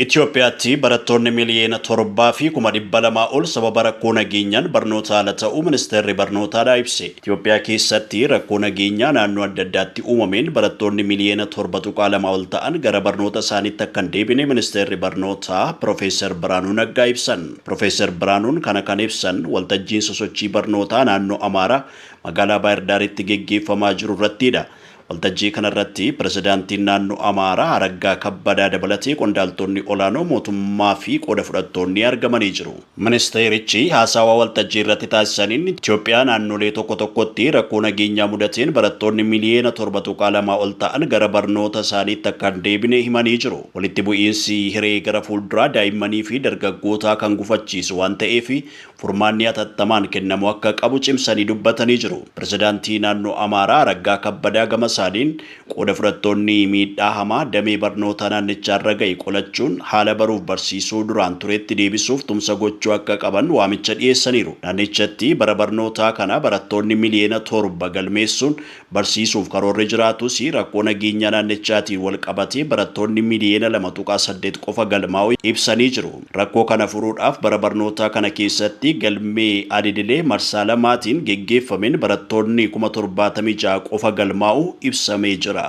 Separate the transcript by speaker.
Speaker 1: Itoophiyaatti barattoonni miliyoona 7,200 ol sababa rakkoo nageenyaan barnoota ala ta'uu ministeerri barnootaa ibse. Itoophiyaa keessatti rakkoo nageenyaa naannoo adda addaatti uumameen barattoonni miliyoona 7.2 ol ta'an gara barnoota isaaniitti akka hin deebine ministeerri barnootaa Profeesar Biraanuu Naggaa ibsan. Profeesar Biraanuun kana kan ibsan waltajjiin sosochii barnootaa naannoo Amaaraa magaalaa Baahir Daaritti geggeeffamaa jiru irrattidha. Waltajjii kanarratti pirezidaantiin naannoo Amaaraa Araggaa Kabbadaa dabalatee qondaaltonni olaanoo mootummaa fi qooda fudhattoonni argamanii jiru. Ministeerichi haasawaa waltajjii irratti taasisaniin Itoophiyaa naannolee tokko tokkotti rakkoo nageenyaa mudateen barattoonni miliyoona 7.2 ol ta'an gara barnoota isaaniitti akka hin deebine himanii jiru. Walitti bu'iinsi hiree gara fuulduraa daa'immanii fi dargaggootaa kan gufachiisu waan ta'eef furmaanni hatattamaan kennamuu akka qabu cimsanii dubbatanii jiru. Pirezidaantii naannoo Amaaraa Araggaa Kabbadaa gama isaaniin qooda fudhattoonni miidhaa hamaa damee barnoota naannichaarra ga'e qolachuun haala baruuf barsiisuu duraan turetti deebisuuf tumsa gochuu akka qaban waamicha dhiyeessaniiru. Naannichatti bara barnootaa kana barattoonni miliyoona 7 galmeessuun barsiisuuf karoorri jiraatus rakkoo nageenyaa naannichaatiin wal qabatee barattoonni miliyoona 2.8 qofa galmaa'uu ibsanii jiru. Rakkoo kana furuudhaaf bara barnootaa kana keessatti galmee adidilee marsaa lamaatiin geggeeffameen barattoonni 76,000 qofa galmaa'uu ibsamee jira.